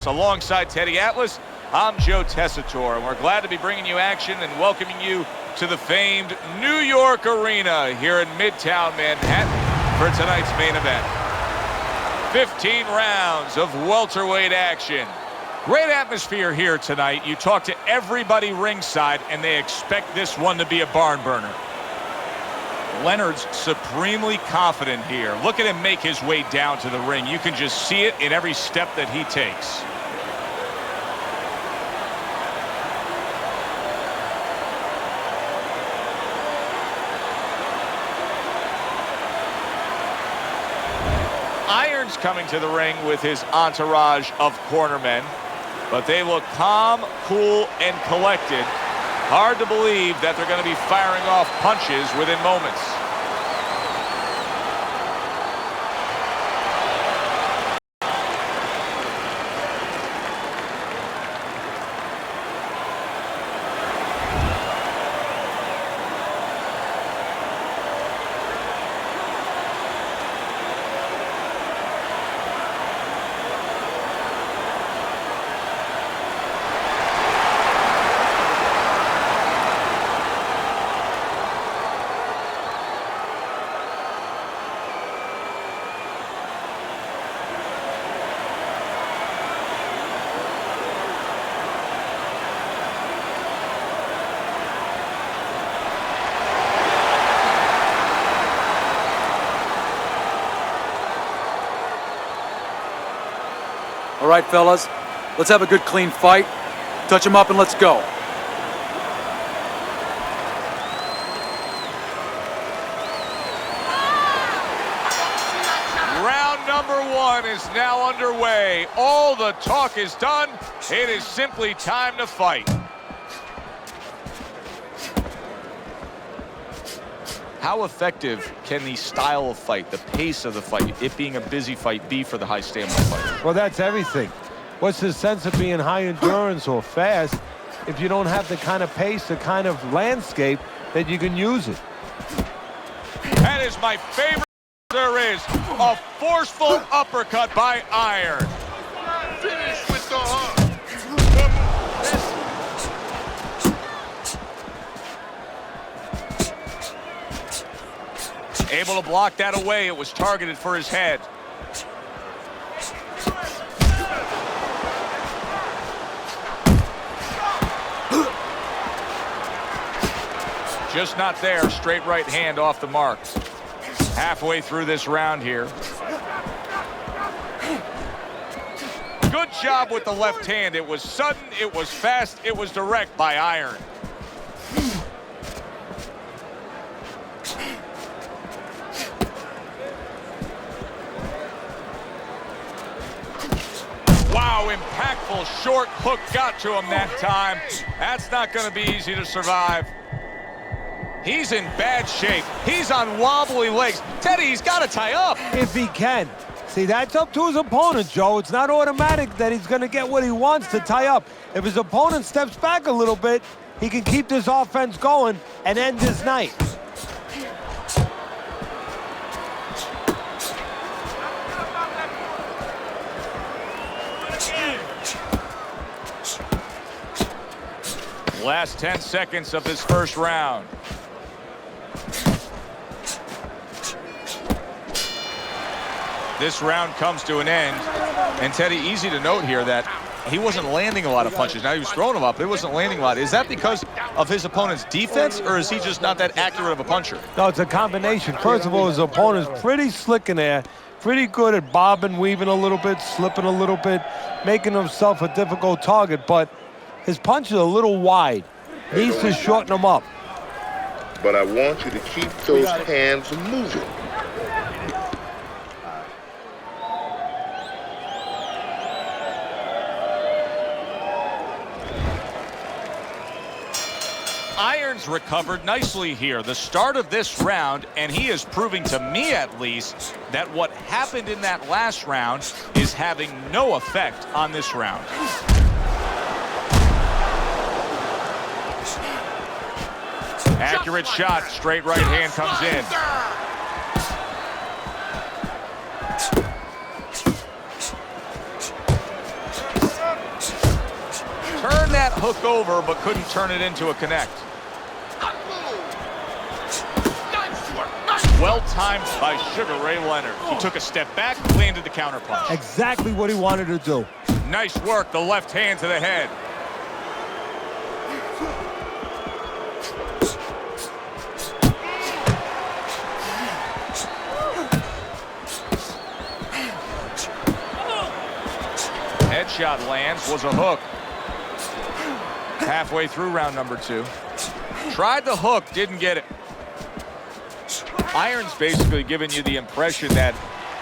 Alongside Teddy Atlas, I'm Joe Tessitore, and we're glad to be bringing you action and welcoming you to the famed New York Arena here in Midtown Manhattan for tonight's main event. 15 rounds of welterweight action. Great atmosphere here tonight. You talk to everybody ringside, and they expect this one to be a barn burner. Leonard's supremely confident here. Look at him make his way down to the ring. You can just see it in every step that he takes. Iron's coming to the ring with his entourage of cornermen, but they look calm, cool, and collected. Hard to believe that they're going to be firing off punches within moments. All right, fellas, let's have a good, clean fight. Touch him up and let's go. Round number one is now underway. All the talk is done. It is simply time to fight. How effective can the style of fight, the pace of the fight, it being a busy fight, be for the high stamina fighter? Well, that's everything. What's the sense of being high endurance or fast if you don't have the kind of pace, the kind of landscape that you can use it? That is my favorite there is. A forceful uppercut by Iron. Finish with the hook. Able to block that away. It was targeted for his head. Just not there. Straight right hand off the mark. Halfway through this round here. Good job with the left hand. It was sudden, it was fast, it was direct by Iron. Wow, impactful short hook got to him that time. That's not going to be easy to survive. He's in bad shape. He's on wobbly legs. Teddy, he's got to tie up. If he can. See, that's up to his opponent, Joe. It's not automatic that he's going to get what he wants to tie up. If his opponent steps back a little bit, he can keep this offense going and end his night. Last 10 seconds of this first round. This round comes to an end. And Teddy, easy to note here that he wasn't landing a lot of punches. Now he was throwing them up, but he wasn't landing a lot. Is that because of his opponent's defense, or is he just not that accurate of a puncher? No, it's a combination. First of all, his opponent's pretty slick in there. Pretty good at bobbing, weaving a little bit, slipping a little bit, making himself a difficult target, but his punch is a little wide. Needs to shorten them up. But I want you to keep those hands moving. Iron's recovered nicely here. The start of this round, and he is proving to me at least that what happened in that last round is having no effect on this round. Accurate shot, straight right hand comes in. Turned that hook over, but couldn't turn it into a connect. Well timed by Sugar Ray Leonard. He took a step back, landed the counter punch. Exactly what he wanted to do. Nice work, the left hand to the head. Headshot lands, was a hook. Halfway through round number 2. Tried the hook, didn't get it. Iron's basically giving you the impression that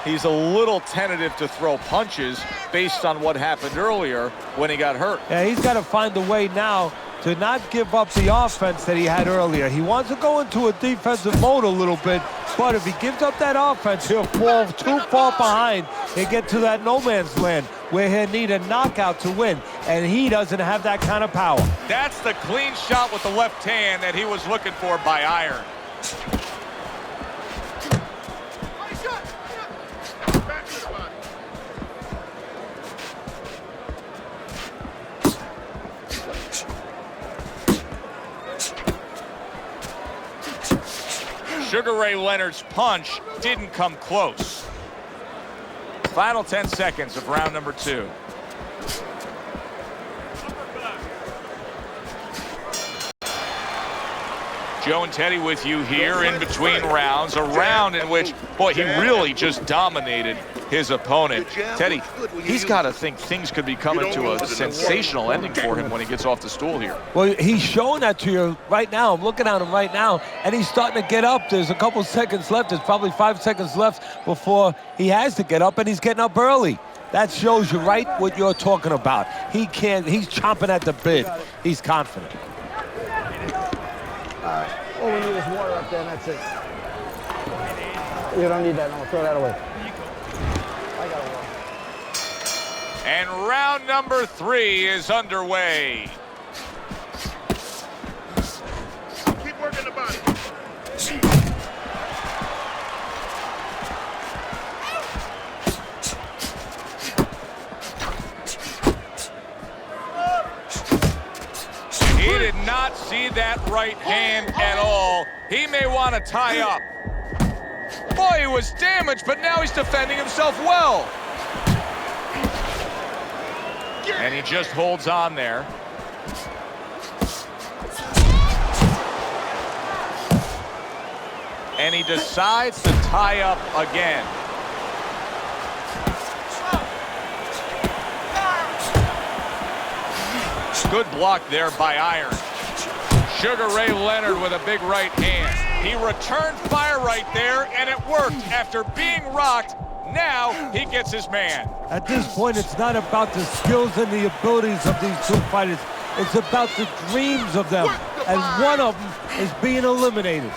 he's a little tentative to throw punches based on what happened earlier when he got hurt. Yeah, he's got to find a way now to not give up the offense that he had earlier. He wants to go into a defensive mode a little bit, but if he gives up that offense, he'll fall too far behind and get to that no man's land where he'll need a knockout to win, and he doesn't have that kind of power. That's the clean shot with the left hand that he was looking for by Iron. Sugar Ray Leonard's punch didn't come close. Final 10 seconds of round number 2. Joe and Teddy with you here in between rounds. A round in which, boy, he really just dominated his opponent. Teddy, he's got to think things could be coming to a sensational ending for him when he gets off the stool here. Well, he's showing that to you right now. I'm looking at him right now, and he's starting to get up. There's a couple seconds left. There's probably 5 seconds left before he has to get up, and he's getting up early. That shows you right what you're talking about. He's chomping at the bit. He's confident. All we need is water up there, and that's it. You don't need that, no, throw that away. I got water. And round number 3 is underway. Keep working the body. He did not see that right hand at all. He may want to tie up. Boy, he was damaged, but now he's defending himself well. And he just holds on there. And he decides to tie up again. Good block there by Iron. Sugar Ray Leonard with a big right hand. He returned fire right there, and it worked. After being rocked, now he gets his man. At this point, it's not about the skills and the abilities of these two fighters. It's about the dreams of them, and one of them is being eliminated.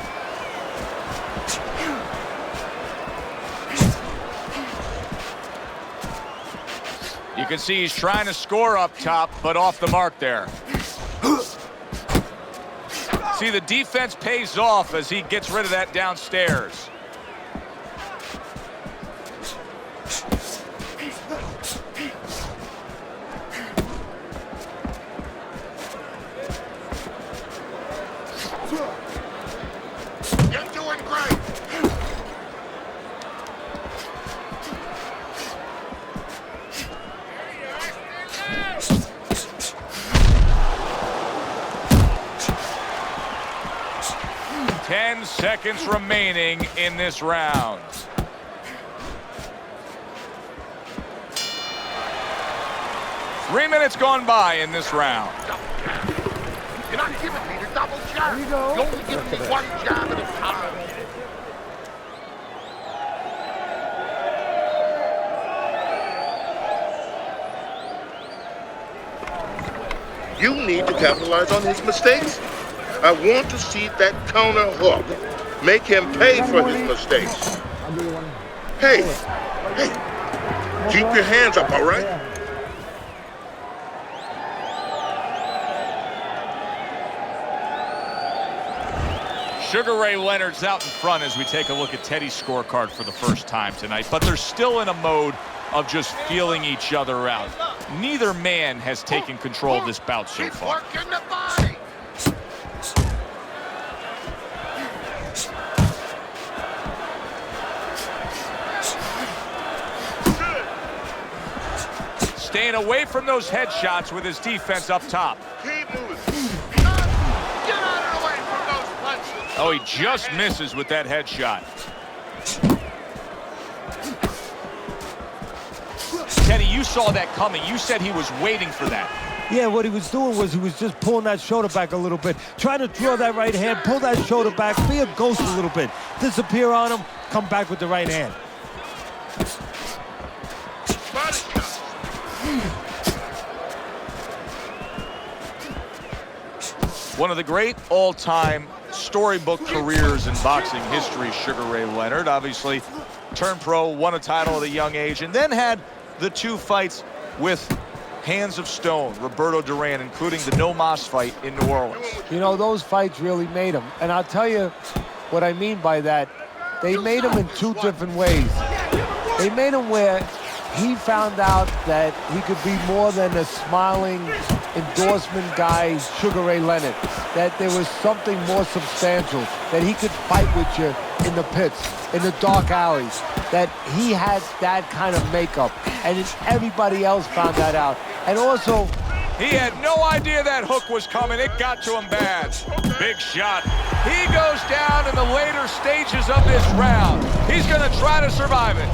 You can see he's trying to score up top, but off the mark there. See, the defense pays off as he gets rid of that downstairs. You're doing great. Ten seconds remaining in this round. Three minutes gone by in this round. You're not giving me the double jab. you go. You're only giving me one jab at a time. You need to capitalize on his mistakes. I want to see that counter hook. Make him pay for his mistakes. I'll give you one. Hey, keep your hands up, all right? Yeah. Sugar Ray Leonard's out in front as we take a look at Teddy's scorecard for the first time tonight, but they're still in a mode of just feeling each other out. Neither man has taken control of this bout so Keep far. working the body. Staying away from those headshots with his defense up top. Keep moving. Get out of the way from those punches. Oh, he just misses with that headshot. Teddy, you saw that coming. You said he was waiting for that. Yeah, what he was doing was he was just pulling that shoulder back a little bit, trying to draw that right hand, pull that shoulder back, be a ghost a little bit, disappear on him, come back with the right hand. Body shot. One of the great all-time storybook careers in boxing history, Sugar Ray Leonard. Obviously, turned pro, won a title at a young age, and then had the 2 fights with Hands of Stone, Roberto Duran, including the No Mas fight in New Orleans. You know, those fights really made him. And I'll tell you what I mean by that. They made him in 2 different ways. They made him where he found out that he could be more than a smiling endorsement guy, Sugar Ray Leonard, that there was something more substantial, that he could fight with you in the pits, in the dark alleys, that he had that kind of makeup, and everybody else found that out. And also, he had no idea that hook was coming. It got to him bad. Big shot. He goes down in the later stages of this round. He's going to try to survive it.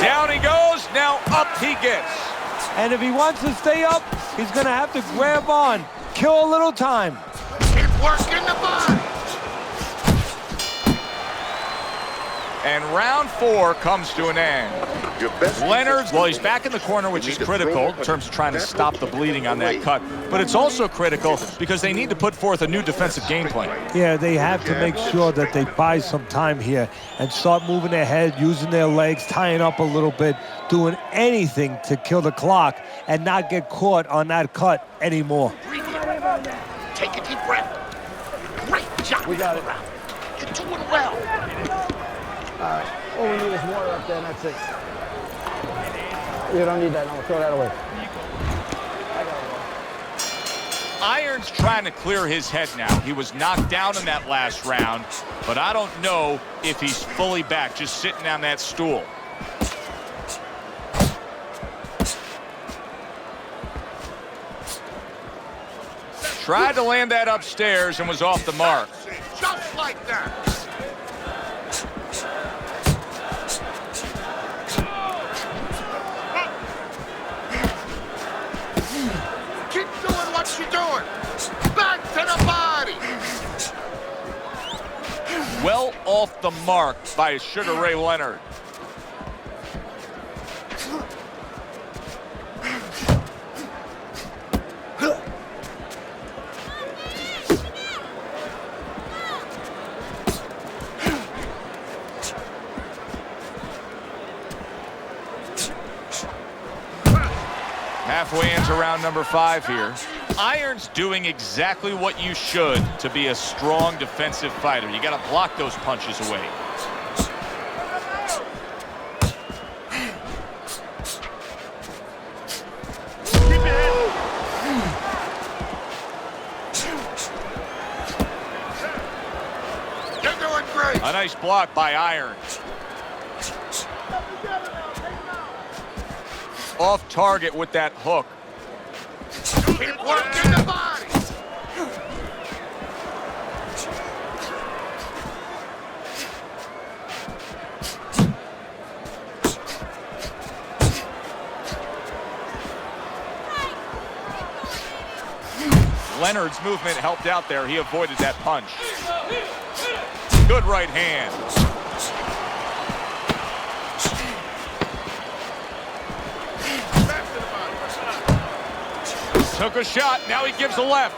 Down he goes, now up he gets. and if he wants to stay up, he's going to have to grab on, kill a little time. Keep working the body. And round 4 comes to an end. Leonard, well, he's back in the corner, which is critical in terms of trying to stop the bleeding on that cut. But it's also critical because they need to put forth a new defensive game plan. Yeah, they have to make sure that they buy some time here and start moving their head, using their legs, tying up a little bit, doing anything to kill the clock and not get caught on that cut anymore. Take a deep breath. Great job. We got it. You're doing well. All we need is water up there, and that's it. You don't need that, no, throw that away. Iron's trying to clear his head now. He was knocked down in that last round, but I don't know if he's fully back, just sitting on that stool. Tried to land that upstairs and was off the mark. Just like that. Keep doing what you're doing. Back to the body. Well off the mark by Sugar Ray Leonard. Halfway into round number 5 here. Iron's doing exactly what you should to be a strong defensive fighter. You got to block those punches away. Keep your head. You're doing great. A nice block by Iron. Off target with that hook. Keep working the body. Leonard's movement helped out there. He avoided that punch. Good right hand. Took a shot, now he gives a left.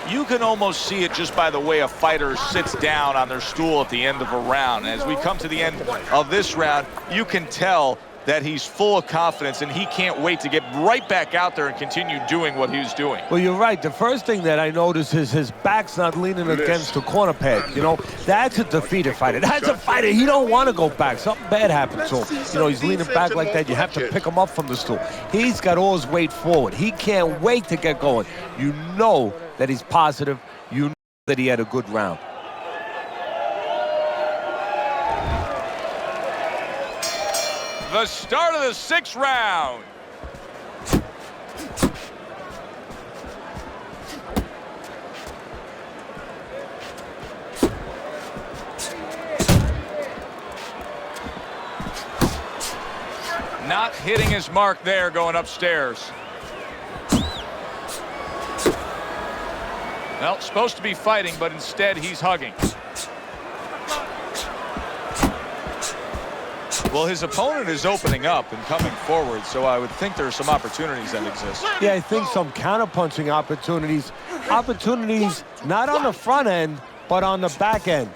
You can almost see it just by the way a fighter sits down on their stool at the end of a round. As we come to the end of this round, you can tell that he's full of confidence and he can't wait to get right back out there and continue doing what he was doing. Well, you're right. The first thing that I noticed is his back's not leaning against the corner pad. You know, that's a defeated fighter. That's a fighter. He don't want to go back. Something bad happened to him. You know, he's leaning back like that. You have to pick him up from the stool. He's got all his weight forward. He can't wait to get going. You know that he's positive. You know that he had a good round. The start of the 6th round. Not hitting his mark there, going upstairs. Well, supposed to be fighting, but instead he's hugging. Well, his opponent is opening up and coming forward, so I would think there are some opportunities that exist. Yeah, I think some counterpunching opportunities. Opportunities not on the front end, but on the back end.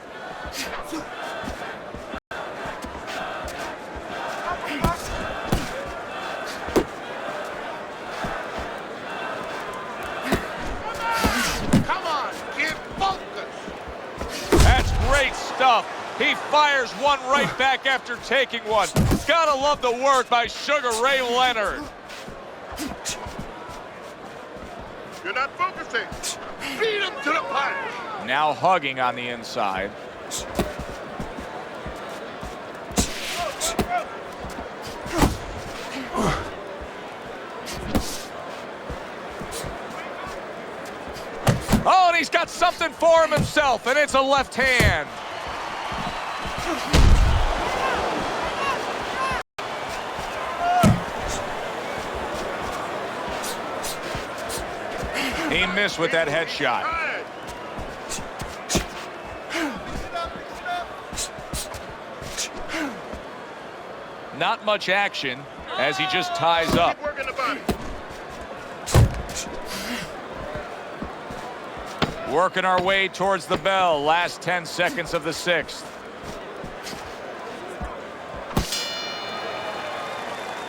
Come on, kid, focus. That's great stuff. He fires one right back after taking one. Gotta love the work by Sugar Ray Leonard. You're not focusing. Beat him to the punch. Now hugging on the inside. Oh, and he's got something for him himself, and it's a left hand. He missed with that headshot. Not much action as he just ties up. Keep working the body. Working our way towards the bell. Last 10 seconds of the 6th.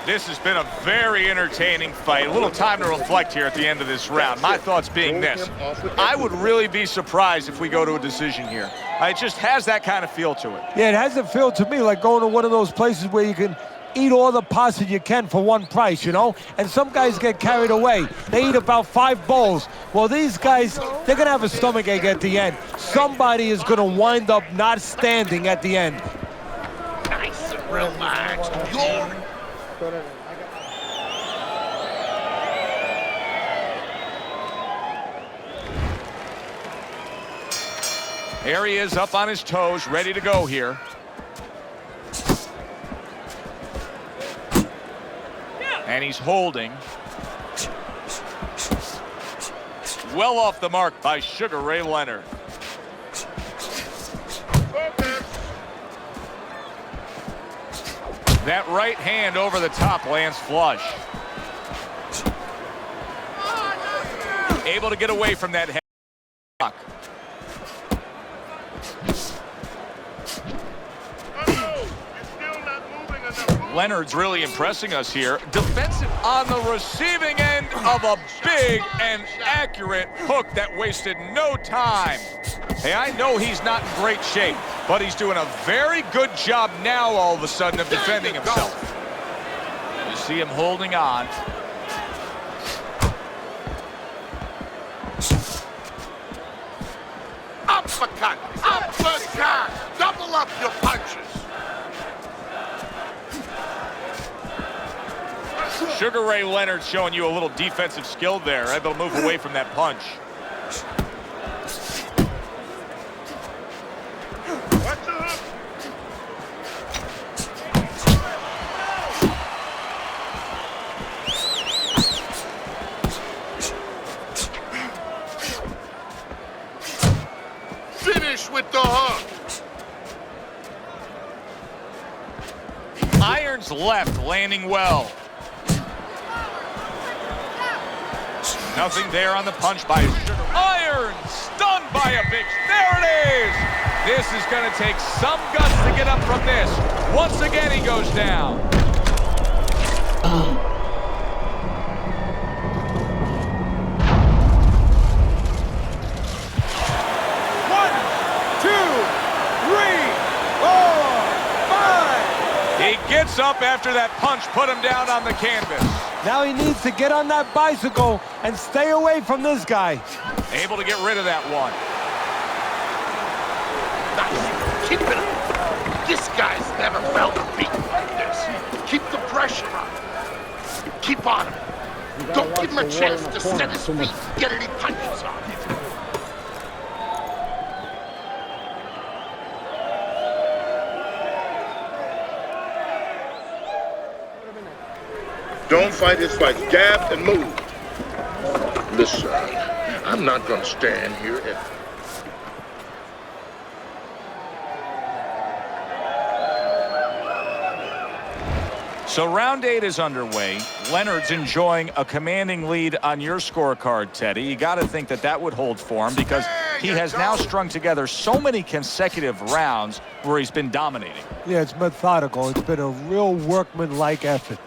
This has been a very entertaining fight. A little time to reflect here at the end of this round. My thoughts being this. I would really be surprised if we go to a decision here. It just has that kind of feel to it. Yeah, it has a feel to me like going to one of those places where you can eat all the pasta you can for one price, you know? And some guys get carried away. They eat about 5 bowls. Well, these guys, they're going to have a stomachache at the end. Somebody is going to wind up not standing at the end. Nice and relaxed. There he is up on his toes, ready to go here. And he's holding. Well off the mark by Sugar Ray Leonard. That right hand over the top lands flush. Able to get away from that head block. Leonard's really impressing us here. Defensive on the receiving end of a big and accurate hook that wasted no time. Hey, I know he's not in great shape, but he's doing a very good job now all of a sudden of defending himself. You see him holding on. Uppercut! Uppercut! Double up your punches! Sugar Ray Leonard showing you a little defensive skill there, able to move away from that punch. Watch the hook! Finish with the hook! Irons left, landing well. Nothing there on the punch by Sugar. Iron stunned by a big. There it is. This is going to take some guts to get up from this. Once again, he goes down. He gets up after that punch put him down on the canvas. Now he needs to get on that bicycle and stay away from this guy. Able to get rid of that one. Nice. Keep it up. This guy's never felt beaten like this. Keep the pressure on. Keep on him. Don't give him a chance to set his feet, get any punches on. Don't fight his fights. Jab and move. Listen, I'm not going to stand here and... So round 8 is underway. Leonard's enjoying a commanding lead on your scorecard, Teddy. You got to think that that would hold for him because he has now strung together so many consecutive rounds where he's been dominating. Yeah, it's methodical. It's been a real workman-like effort.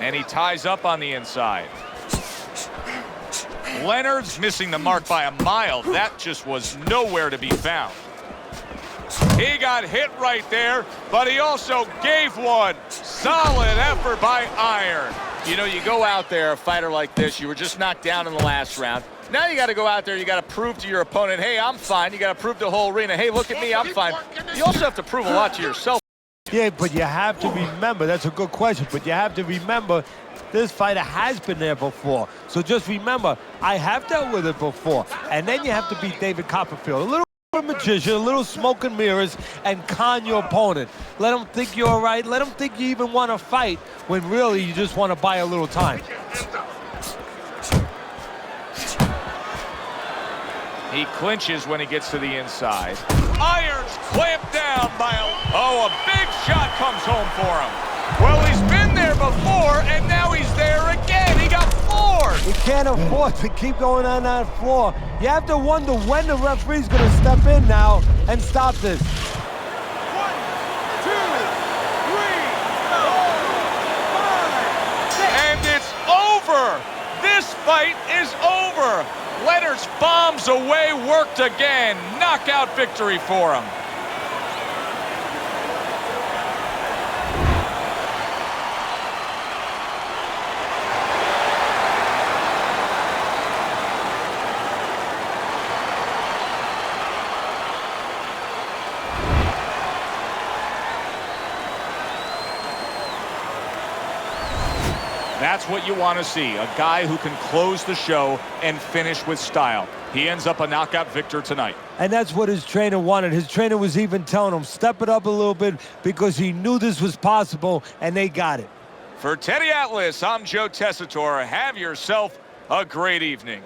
And he ties up on the inside. Leonard's missing the mark by a mile. That just was nowhere to be found. He got hit right there, but he also gave one. Solid effort by Iron. You know, you go out there, a fighter like this, you were just knocked down in the last round. Now you got to go out there, you got to prove to your opponent, hey, I'm fine. You got to prove to the whole arena, hey, look at me, I'm fine. You also have to prove a lot to yourself. Yeah, but you have to remember, that's a good question, but you have to remember this fighter has been there before. So just remember, I have dealt with it before. And then you have to beat David Copperfield. A little magician, a little smoke and mirrors, and con your opponent. Let him think you're all right. Let him think you even want to fight when really you just want to buy a little time. He clinches when he gets to the inside. Iron's clamped down by a big shot comes home for him. Well, he's been there before, and now he's there again. He got floored. You can't afford to keep going on that floor. You have to wonder when the referee's going to step in now and stop this. 1, 2, 3, 4, 5, 6. And it's over. This fight is over. Leonard's bombs away, worked again. Knockout victory for him. That's what you want to see, a guy who can close the show and finish with style. He ends up a knockout victor tonight. And that's what his trainer wanted. His trainer was even telling him, step it up a little bit because he knew this was possible, and they got it. For Teddy Atlas, I'm Joe Tessitore. Have yourself a great evening.